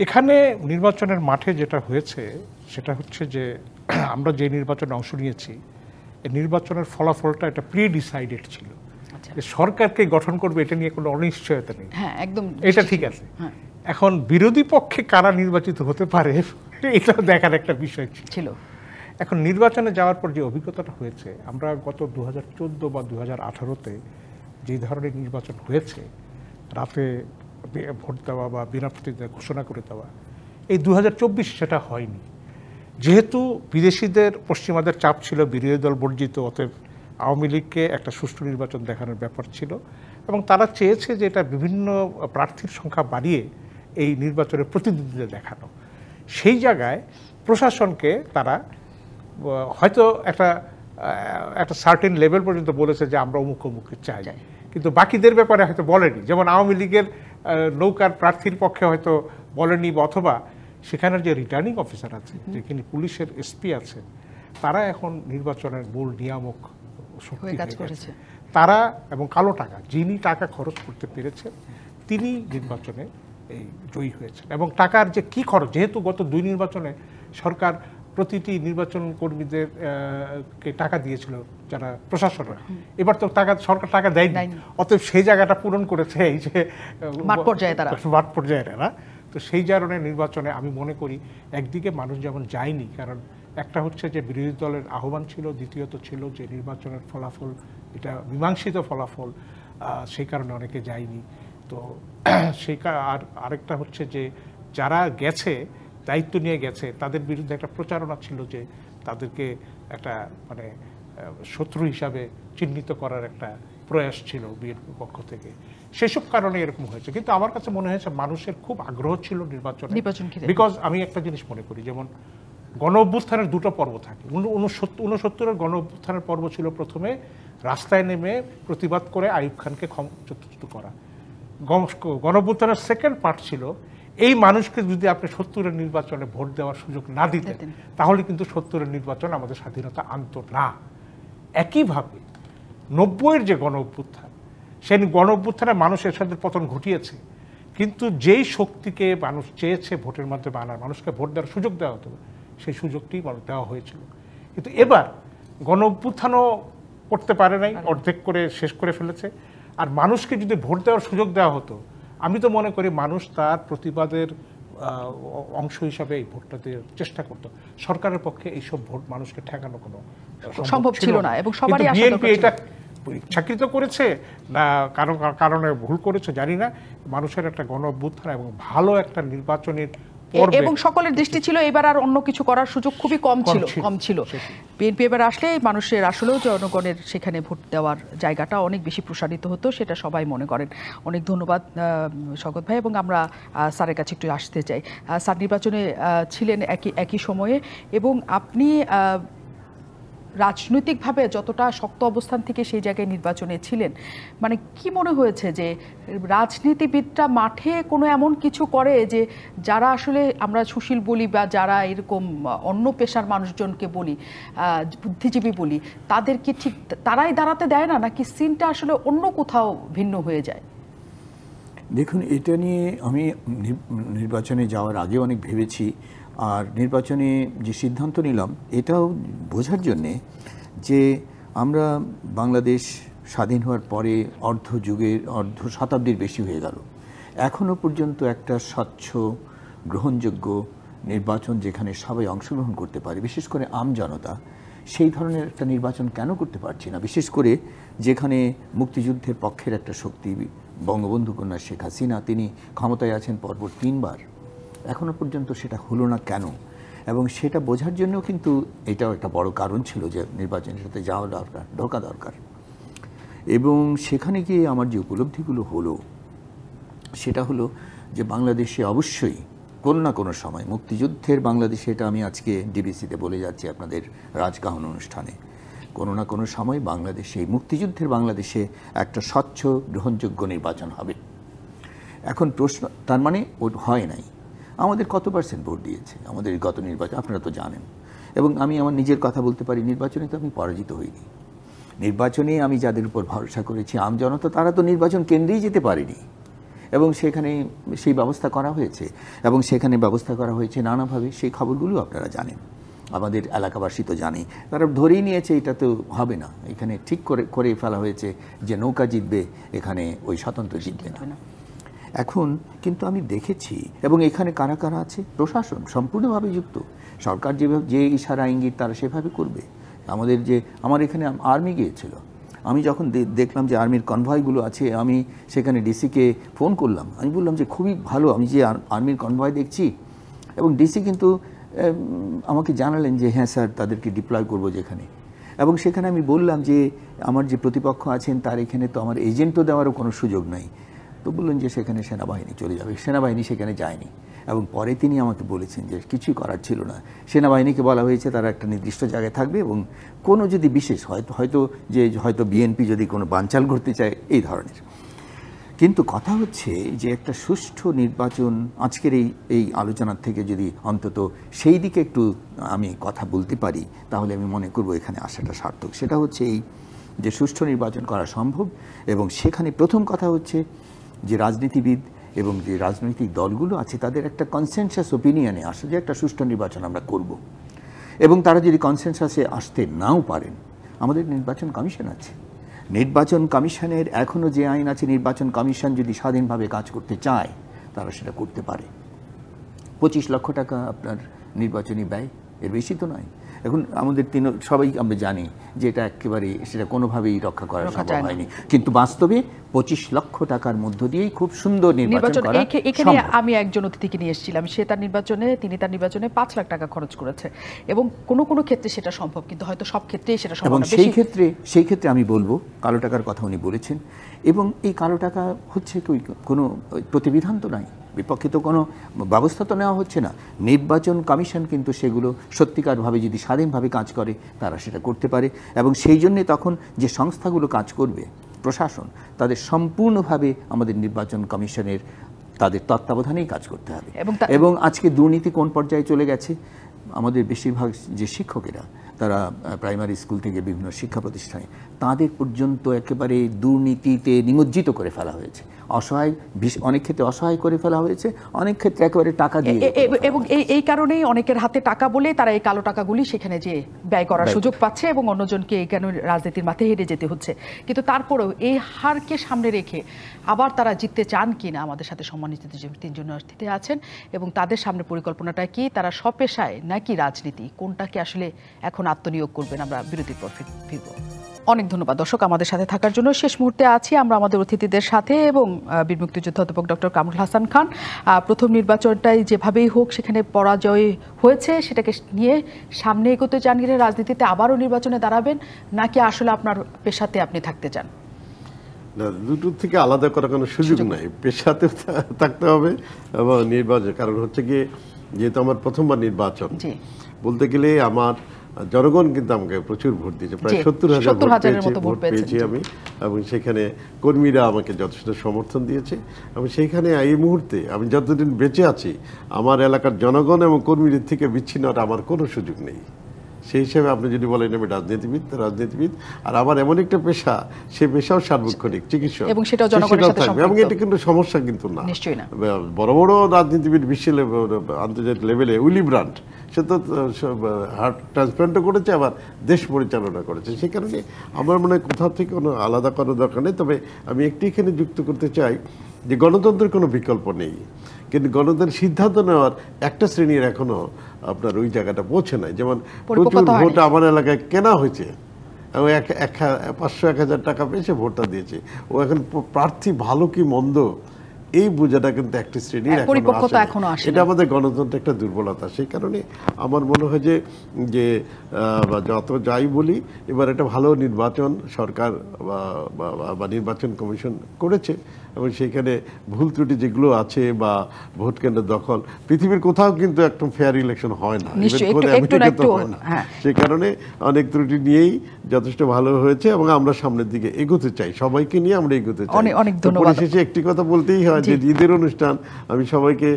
এখানে নির্বাচনের মাঠে যেটা হয়েছে সেটা হচ্ছে যে আমরা যে নির্বাচনে অংশ নিয়েছি, এই নির্বাচনের ফলাফলটা এটা প্রি ডিসাইডেড ছিল। যে সরকারকে গঠন করবে এটা নিয়ে কোনো অনিশ্চয়তা নেই। হ্যাঁ, একদম, এটা ঠিক আছে। এখন বিরোধী পক্ষে কারা নির্বাচিত হতে পারে এটা দেখার একটা বিষয় ছিল। এখন নির্বাচনে যাওয়ার পর যে অভিজ্ঞতাটা হয়েছে, আমরা গত 2014 বা 2018-তে যে ধরনের নির্বাচন হয়েছে, রাতে ভোট দেওয়া বা বিনা প্রতিদ্বন্দ্বিতা ঘোষণা করে দেওয়া, এই 2024 সেটা হয়নি। যেহেতু বিদেশিদের, পশ্চিমাদের চাপ ছিল, বিরোধী দল বর্জিত, অতএব আওয়ামী লীগকে একটা সুষ্ঠু নির্বাচন দেখানোর ব্যাপার ছিল এবং তারা চেয়েছে যে এটা বিভিন্ন প্রার্থীর সংখ্যা বাড়িয়ে এই নির্বাচনের প্রতিদ্বন্দ্বিতা দেখানো। সেই জায়গায় প্রশাসনকে তারা হয়তো একটা সার্টেন লেভেল পর্যন্ত বলেছে যে আমরা অমুক অমুককে চাই, কিন্তু বাকিদের ব্যাপারে হয়তো বলেনি। যেমন আওয়ামী লীগের নৌকার প্রার্থীর পক্ষে হয়তো বলেনি, অথবা সেখানের যে রিটার্নিং অফিসার আছে, যেখানে পুলিশের এসপি আছে, তারা এখন নির্বাচনের মূল নিয়ামক শক্তি হয়ে গেছে। তারা এবং কালো টাকা, যিনি টাকা খরচ করতে পেরেছেন তিনি নির্বাচনে এই জয়ী হয়েছেন। এবং টাকার যে কি খরচ, যেহেতু গত 2 নির্বাচনে সরকার প্রতিটি নির্বাচন কর্মীদের কে টাকা দিয়েছিল যারা প্রশাসনের, এবার তো সরকার টাকা দেয়নি, অতএব সেই জায়গাটা পূরণ করেছে এই যে মাঠ পর্যায়ে এরা। তো সেই কারণে নির্বাচনে আমি মনে করি একদিকে মানুষ যেমন যায়নি, কারণ একটা হচ্ছে যে বিরোধী দলের আহ্বান ছিল, দ্বিতীয়ত ছিল যে নির্বাচনের ফলাফল এটা মীমাংসিত ফলাফল, সেই কারণে অনেকে যায়নি। তো আর আরেকটা হচ্ছে যে যারা গেছে, দায়িত্ব নিয়ে গেছে, তাদের বিরুদ্ধে একটা প্রচারণা ছিল যে তাদেরকে একটা মানে শত্রু হিসাবে চিহ্নিত করার একটা প্রয়াস ছিল বিএনপির পক্ষ থেকে। সেসব কারণে এরকম হয়েছে। কিন্তু আমার কাছে মনে হয়েছে মানুষের খুব আগ্রহ ছিল নির্বাচন, বিকজ আমি একটা জিনিস মনে করি, যেমন গণ অভ্যুত্থানের 2টো পর্ব থাকে। 69-এর গণ অভ্যুত্থানের পর্ব ছিল প্রথমে রাস্তায় নেমে প্রতিবাদ করে আইয়ুব খানকে ক্ষমতাচ্যুত করা। গণ অভ্যুত্থানের সেকেন্ড পার্ট ছিল এই মানুষকে যদি আপনি 70-এর নির্বাচনে ভোট দেওয়ার সুযোগ না দিতেন, তাহলে কিন্তু 70-এর নির্বাচন আমাদের স্বাধীনতা আনত না। একইভাবে 90-এর যে গণ অভ্যুত্থান, সেই গণ অভ্যুত্থানে মানুষ এরশাদের পতন ঘটিয়েছে, কিন্তু যেই শক্তিকে মানুষ চেয়েছে ভোটের মাধ্যমে আনার, মানুষকে ভোট দেওয়ার সুযোগ দেওয়া হতো, সেই সুযোগটি দেওয়া হয়েছিল। কিন্তু এবার গণ অভ্যুত্থানও করতে পারে নাই, অর্ধেক করে শেষ করে ফেলেছে। আর মানুষকে যদি ভোট দেওয়ার সুযোগ দেওয়া হতো, আমি তো মনে করি মানুষ তার প্রতিবাদের অংশ হিসাবে এই ভোটটা দেওয়ার চেষ্টা করত। সরকারের পক্ষে এইসব ভোট মানুষকে ঠেকানো কোনো সম্ভব ছিল না এবং সবারই বিএনপি এটা ইচ্ছাকৃত করেছে না কারণে ভুল করেছে জানি না, মানুষের একটা গণ অভ্যুত্থান এবং ভালো একটা নির্বাচনের এবং সকলের দৃষ্টি ছিল এবার আর অন্য কিছু করার সুযোগ খুবই কম ছিল। বিএনপি এবার আসলে মানুষের আসলেও জনগণের সেখানে ভোট দেওয়ার জায়গাটা অনেক বেশি প্রসারিত হতো, সেটা সবাই মনে করেন। অনেক ধন্যবাদ শওকত ভাই, এবং আমরা স্যারের কাছে একটু আসতে চাই। স্যার নির্বাচনে ছিলেন একই সময়ে, এবং আপনি রাজনৈতিকভাবে যতটা শক্ত অবস্থান থেকে সেই জায়গায় নির্বাচনে ছিলেন, মানে কি মনে হয়েছে যে রাজনীতিবিদরা মাঠে কোনো এমন কিছু করে যে যারা আসলে আমরা সুশীল বলি বা যারা এরকম অন্য পেশার মানুষজনকে বলি, বুদ্ধিজীবী বলি, তাদেরকে ঠিক তারাই দাঁড়াতে দেয় না, নাকি সিনটা আসলে অন্য কোথাও ভিন্ন হয়ে যায়? দেখুন, এটা নিয়ে আমি নির্বাচনে যাওয়ার আগে অনেক ভেবেছি, আর নির্বাচনে যে সিদ্ধান্ত নিলাম এটাও বোঝার জন্যে যে আমরা বাংলাদেশ স্বাধীন হওয়ার পরে অর্ধ শতাব্দীর বেশি হয়ে গেল, এখনও পর্যন্ত একটা স্বচ্ছ গ্রহণযোগ্য নির্বাচন যেখানে সবাই অংশগ্রহণ করতে পারে, বিশেষ করে আমজনতা, সেই ধরনের একটা নির্বাচন কেন করতে পারছি না? বিশেষ করে যেখানে মুক্তিযুদ্ধের পক্ষের একটা শক্তি বঙ্গবন্ধু কন্যা শেখ হাসিনা, তিনি ক্ষমতায় আছেন পরপর 3 বার, এখনও পর্যন্ত সেটা হলো না কেন? এবং সেটা বোঝার জন্যও কিন্তু এটাও একটা বড় কারণ ছিল যে নির্বাচনের সাথে যাওয়া দরকার, ঢোকা দরকার। এবং সেখানে গিয়ে আমার যে উপলব্ধিগুলো হলো সেটা হলো যে বাংলাদেশে অবশ্যই কোনো না কোনো সময় মুক্তিযুদ্ধের বাংলাদেশে, এটা আমি আজকে ডিবিসিতে বলে যাচ্ছি আপনাদের রাজকাহন অনুষ্ঠানে, কোনো না কোনো সময় বাংলাদেশে, এই মুক্তিযুদ্ধের বাংলাদেশে একটা স্বচ্ছ গ্রহণযোগ্য নির্বাচন হবে। এখন প্রশ্ন, তার মানে ও হয় নাই। আমাদের কত % ভোট দিয়েছে আমাদের গত নির্বাচন আপনারা তো জানেন, এবং আমি আমার নিজের কথা বলতে পারি, নির্বাচনে তো আমি পরাজিত হইনি। নির্বাচনে আমি যাদের উপর ভরসা করেছি আমজনতা, তারা তো নির্বাচন কেন্দ্রেই যেতে পারেনি, এবং সেখানে সেই ব্যবস্থা করা হয়েছে, এবং সেখানে ব্যবস্থা করা হয়েছে নানাভাবে, সেই খবরগুলো আপনারা জানেন, আমাদের এলাকাবাসী তো জানে। তারা ধরেই নিয়েছে এটা তো হবে না, এখানে ঠিক করে ফেলা হয়েছে যে নৌকা জিতবে, এখানে ওই স্বতন্ত্র জিতবে না। এখন কিন্তু আমি দেখেছি, এবং এখানে কারা কারা আছে, প্রশাসন সম্পূর্ণভাবে যুক্ত, সরকার যে ইশারা ইঙ্গিত তারা সেভাবে করবে। আমার এখানে আর্মি গিয়েছিল, আমি যখন দেখলাম যে আর্মির কনভয়গুলো আছে, আমি সেখানে ডিসিকে ফোন করলাম, আমি বললাম যে খুবই ভালো, আমি যে আর্মির কনভয় দেখছি, এবং ডিসি কিন্তু আমাকে জানালেন যে হ্যাঁ স্যার, তাদেরকে ডিপ্লয় করবো যেখানে। এবং সেখানে আমি বললাম যে আমার যে প্রতিপক্ষ আছেন তার এখানে তো আমার এজেন্টও দেওয়ারও কোনো সুযোগ নাই। তো বললেন যে সেখানে সেনাবাহিনী চলে যাবে, সেনাবাহিনী সেখানে যায়নি। এবং পরে তিনি আমাকে বলেছেন যে কিছুই করার ছিল না, সেনাবাহিনীকে বলা হয়েছে তারা একটা নির্দিষ্ট জায়গায় থাকবে, এবং কোনো যদি বিশেষ হয়তো বিএনপি যদি কোনো বানচাল করতে চায়, এই ধরনের। কিন্তু কথা হচ্ছে যে একটা সুষ্ঠু নির্বাচন, আজকের এই আলোচনার থেকে যদি অন্তত সেই দিকে একটু আমি কথা বলতে পারি, তাহলে আমি মনে করব এখানে আসাটা সার্থক। সেটা হচ্ছে এই যে সুষ্ঠু নির্বাচন করা সম্ভব, এবং সেখানে প্রথম কথা হচ্ছে যে রাজনীতিবিদ এবং যে রাজনৈতিক দলগুলো আছে তাদের একটা কনসেনসাস ওপিনিয়নে আসে যে একটা সুষ্ঠু নির্বাচন আমরা করব। এবং তারা যদি কনসেনসাসে আসতে নাও পারেন, আমাদের নির্বাচন কমিশন আছে, নির্বাচন কমিশনের এখনও যে আইন আছে, নির্বাচন কমিশন যদি স্বাধীনভাবে কাজ করতে চায় তারা সেটা করতে পারে। 25 লক্ষ টাকা আপনার নির্বাচনী ব্যয়, এর বেশি তো নয়। এখন আমাদের সবাই আমরা জানি যে এটা একেবারে সেটা কোনোভাবেই রক্ষা করা সম্ভব হয়নি, কিন্তু বাস্তবে 25 লক্ষ টাকার মধ্য দিয়েই খুব সুন্দর নির্বাচন করা সম্ভব। এখানে আমি একজন অতিথিকে নিয়ে এসেছিলাম, তিনি তার নির্বাচনে 5 লাখ টাকা খরচ করেছে, এবং কোনো কোনো ক্ষেত্রে সেটা সম্ভব, কিন্তু হয়তো সব ক্ষেত্রেই সেটা সম্ভব না। এবং সেই ক্ষেত্রে আমি বলবো কালো টাকার কথা উনি বলেছেন, এবং এই কালো টাকা হচ্ছে কোনো প্রতিবিধান তো নাই, বিপক্ষে তো কোনো ব্যবস্থা তো নেওয়া হচ্ছে না। নির্বাচন কমিশন কিন্তু সেগুলো সত্যিকারভাবে যদি স্বাধীনভাবে কাজ করে তারা সেটা করতে পারে, এবং সেই জন্যে তখন যে সংস্থাগুলো কাজ করবে, প্রশাসন, তাদের সম্পূর্ণভাবে আমাদের নির্বাচন কমিশনের তাদের তত্ত্বাবধানেই কাজ করতে হবে। এবং আজকে দুর্নীতি কোন পর্যায়ে চলে গেছে, আমাদের বেশিরভাগ যে শিক্ষকেরা, তারা প্রাইমারি স্কুল থেকে বিভিন্ন শিক্ষা প্রতিষ্ঠানে, তাদের পর্যন্ত একেবারে দুর্নীতিতে নিমজ্জিত করে ফেলা হয়েছে, অনেক ক্ষেত্রে অসহায় করে ফেলা হয়েছে, অনেক ক্ষেত্রে একেবারে টাকা দিয়ে। এবং এই কারণেই অনেকের হাতে টাকা বলে তারা এই কালো টাকাগুলি সেখানে যে ব্যয় করার সুযোগ পাচ্ছে, এবং অন্যজনকে এই কেন রাজনীতির মাঠে হেরে যেতে হচ্ছে। কিন্তু তারপরেও এই হারকে সামনে রেখে আবার তারা জিততে চান কিনা, আমাদের সাথে সম্মানিত 3 জন অতিথি আছেন, এবং তাদের সামনে পরিকল্পনাটা কি, তারা স্বপেশায় নাকি রাজনীতি, কোনটাকে আসলে এখন আত্মনিয়োগ করবেন। আমরা বিরতির পর ফিরব। অনেক ধন্যবাদ দর্শক আমাদের সাথে থাকার জন্য। শেষ মুহূর্তে আছি আমরা আমাদের অতিথিদের সাথে এবং বীর মুক্তিযোদ্ধা অধ্যাপক ডক্টর কামরুল হাসান খান। প্রথম নির্বাচনটাই যেভাবেই হোক সেখানে পরাজয় হয়েছে, সেটাকে নিয়ে সামনে এগোতে চান গেলে রাজনীতিতে আবারও নির্বাচনে দাঁড়াবেন, নাকি আসলে আপনার পেশাতে আপনি থাকতে চান? না, দুটোর থেকে আলাদা করার কোনো সুযোগ নাই, পেশাতেও থাকতে হবে এবং নির্বাচন। কারণ হচ্ছে গিয়ে যেহেতু আমার প্রথমবার নির্বাচন, বলতে গেলে আমার জনগণ কিন্তু আমাকে প্রচুর ভোট দিয়েছে, প্রায় 70,000 ভোট পেয়েছি আমি, এবং সেখানে কর্মীরা আমাকে যথেষ্ট সমর্থন দিয়েছে। এবং সেইখানে এই মুহূর্তে আমি যতদিন বেঁচে আছি আমার এলাকার জনগণ এবং কর্মীদের থেকে বিচ্ছিন্ন হওয়ার আমার কোনো সুযোগ নেই। সেই হিসেবে আপনি যদি বলেন আমি রাজনীতিবিদ, আর আমার এমন একটা পেশা, সে পেশাও সার্বক্ষণিক চিকিৎসক, এবং সেটাও জনগণের সাথে থাকবে, এবং এটা কিন্তু সমস্যা কিন্তু না। বড় বড় রাজনীতিবিদ বিশ্ব আন্তর্জাতিক লেভেলে, উইলি ব্রান্ড, সে তো হার্ট ট্রান্সপ্লান্টও করেছে, আবার দেশ পরিচালনা করেছে। সেই কারণে আমার মনে হয় কোথাও থেকে কোনো আলাদা করার দরকার নেই। তবে আমি একটি এখানে যুক্ত করতে চাই যে গণতন্ত্রের কোনো বিকল্প নেই, কিন্তু গণতন্ত্রের সিদ্ধান্ত নেওয়ার একটা শ্রেণীর এখনো আপনার ওই জায়গাটা পৌঁছে নাই। যেমন প্রচুর ভোট আমার এলাকায় কেনা হয়েছে, এবং 500-1000 টাকা পেয়েছে ভোটটা দিয়েছে। ও এখন প্রার্থী ভালো কি মন্দ এই বোঝাটা কিন্তু একটি শ্রেণীর এখনো আসে। এটা আমাদের গণতন্ত্রের একটা দুর্বলতা। সেই কারণে আমার মনে হয় যে যত যাই বলি, এবার একটা ভালো নির্বাচন সরকার বা নির্বাচন কমিশন করেছে, এবং সেখানে ভুল ত্রুটি যেগুলো আছে বা ভোট কেন্দ্র দখল, পৃথিবীর কোথাও কিন্তু একদম ফেয়ার ইলেকশন হয় না, সেই কারণে অনেক ত্রুটি নিয়েই যথেষ্ট ভালো হয়েছে, এবং আমরা সামনের দিকে এগোতে চাই, সবাইকে নিয়ে আমরা এগোতে চাই। পরিশেষে একটি কথা বলতেই হয় যে ঈদের অনুষ্ঠান, আমি সবাইকে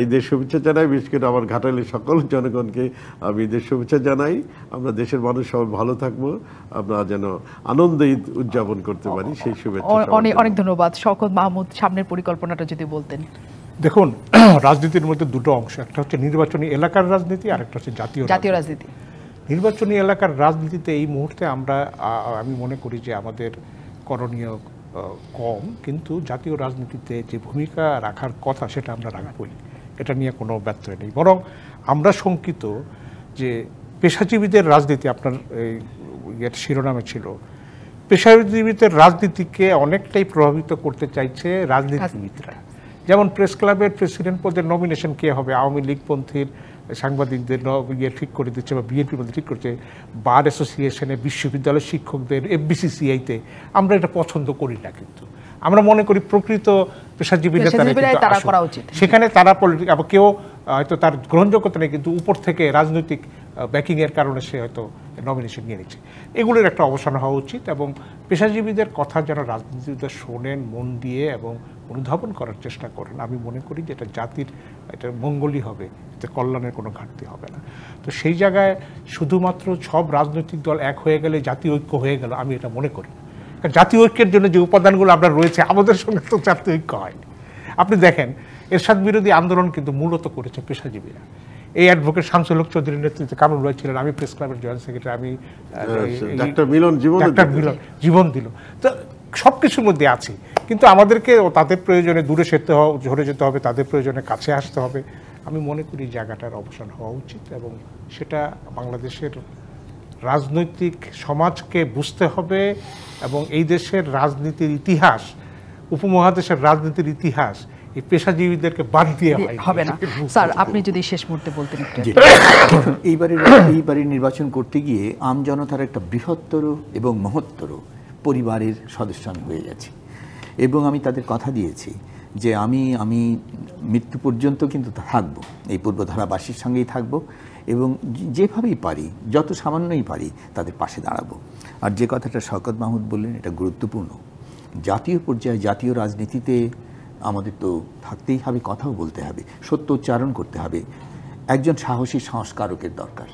ঈদের শুভেচ্ছা জানাই, বিশেষ করে আমার ঘাটালের সকল জনগণকে আমি ঈদের শুভেচ্ছা জানাই। আমরা দেশের মানুষ সবাই ভালো থাকবো, আমরা যেন আনন্দে ঈদ উদযাপন করতে পারি, সেই শুভেচ্ছা। অনেক ধন্যবাদ। শওকত মাহমুদ, সামনের পরিকল্পনাটা যদি বলতেন। দেখুন, রাজনীতির মধ্যে দুটো অংশ, একটা হচ্ছে নির্বাচনী এলাকার রাজনীতি, আর একটা হচ্ছে জাতীয় রাজনীতি। নির্বাচনী এলাকার রাজনীতিতে এই মুহূর্তে আমি মনে করি যে আমাদের করণীয় কম, কিন্তু জাতীয় রাজনীতিতে যে ভূমিকা রাখার কথা সেটা আমরা রাখবই, এটা নিয়ে কোনো ব্যত্যয় নেই। বরং আমরা শঙ্কিত যে পেশাজীবীদের রাজনীতি, আপনার শিরোনামে ছিল, পেশাজীবীদের রাজনীতিকে অনেকটাই প্রভাবিত করতে চাইছে রাজনীতিবিদরা। যেমন প্রেস ক্লাবের প্রেসিডেন্ট পদের নমিনেশন কে হবে, আওয়ামী লীগপন্থীর সাংবাদিকদের ঠিক করে দিচ্ছে, বা বিএনপির মধ্যে ঠিক করছে, বার অ্যাসোসিয়েশনে, বিশ্ববিদ্যালয় শিক্ষকদের, এফবিসিসিআইতে। আমরা এটা পছন্দ করি না, কিন্তু আমরা মনে করি প্রকৃত পেশাজীবী নেতারা সেখানে তারা পলিটিক, আবার কেউ হয়তো তার গ্রহণযোগ্যতা নেই, কিন্তু উপর থেকে রাজনৈতিক ব্যাকিংয়ের কারণে সে হয়তো নমিনেশন নিয়ে নিচ্ছে। এগুলোর একটা অবসান হওয়া উচিত, এবং পেশাজীবীদের কথা যেন রাজনীতিবিদরা শোনেন মন দিয়ে এবং অনুধাবন করার চেষ্টা করেন। আমি মনে করি যে এটা জাতির এটা মঙ্গলই হবে, এতে কল্যাণের কোনো ঘাটতি হবে না। তো সেই জায়গায় শুধুমাত্র সব রাজনৈতিক দল এক হয়ে গেলে জাতীয় ঐক্য হয়ে গেল, আমি এটা মনে করি। কারণ জাতীয় ঐক্যের জন্য যে উপাদানগুলো আপনার রয়েছে, আমাদের সঙ্গে তো জাতীয় ঐক্য হয়নি। আপনি দেখেন, এরশাদ বিরোধী আন্দোলন কিন্তু মূলত করেছে পেশাজীবীরা। এই অ্যাডভোকেট শামসুল হক চৌধুরীর নেতৃত্বে কামরুল ভাই ছিলেন, আমি প্রেস ক্লাবের জয়েন্ট সেক্রেটারি, আমি ডাক্তার মিলন জীবন দিল। তো সব কিছুর মধ্যে আছি, কিন্তু আমাদেরকে তাদের প্রয়োজনে দূরে ঝরে যেতে হবে, তাদের প্রয়োজনে কাছে আসতে হবে। আমি মনে করি জায়গাটার অবসান হওয়া উচিত, এবং সেটা বাংলাদেশের রাজনৈতিক সমাজকে বুঝতে হবে, এবং এই দেশের রাজনীতির ইতিহাস, উপমহাদেশের রাজনীতির ইতিহাস এই পেশাজীবীদেরকে বাদ দিয়ে হবে না। স্যার, আপনি যদি শেষ মুহূর্তে বলতেন। এইবারের নির্বাচন করতে গিয়ে আমজনতার একটা বৃহত্তর এবং মহত্তর পরিবারের সদস্য হয়ে গেছি, এবং আমি তাদের কথা দিয়েছি যে আমি মৃত্যু পর্যন্ত কিন্তু থাকবো, এই পূর্বধারাবাসীর সঙ্গেই থাকবো, এবং যেভাবেই পারি, যত সামান্যই পারি তাদের পাশে দাঁড়াবো। আর যে কথাটা শওকত মাহমুদ বললেন, এটা গুরুত্বপূর্ণ। জাতীয় পর্যায়ে জাতীয় রাজনীতিতে আমাদের তো থাকতেই হবে, কথাও বলতে হবে, সত্য উচ্চারণ করতে হবে। একজন সাহসী সংস্কারকের দরকার।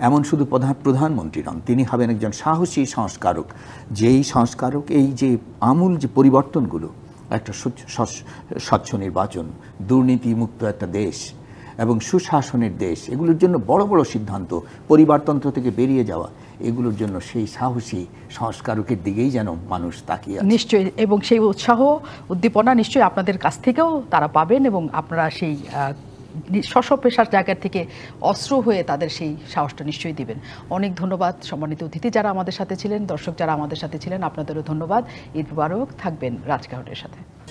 এমন শুধু প্রধানমন্ত্রী নন, তিনি হবেন একজন সাহসী সংস্কারক, যেই সংস্কারক এই যে আমূল যে পরিবর্তনগুলো, একটা স্বচ্ছ নির্বাচন, দুর্নীতিমুক্ত একটা দেশ এবং সুশাসনের দেশ, এগুলোর জন্য বড় বড় সিদ্ধান্ত, পরিবারতন্ত্র থেকে বেরিয়ে যাওয়া, এগুলোর জন্য সেই সাহসী সংস্কারকের দিকেই যেন মানুষ তাকিয়ে আছে। নিশ্চয়ই, এবং সেই উৎসাহ উদ্দীপনা নিশ্চয়ই আপনাদের কাছ থেকেও তারা পাবেন, এবং আপনারা সেই স্ব পেশার জায়গা থেকে অস্ত্র হয়ে তাদের সেই সাহসটা নিশ্চয়ই দিবেন। অনেক ধন্যবাদ সম্মানিত অতিথি যারা আমাদের সাথে ছিলেন, দর্শক যারা আমাদের সাথে ছিলেন, আপনাদেরও ধন্যবাদ। ঈদ মুবারক। থাকবেন রাজকাহনের সাথে।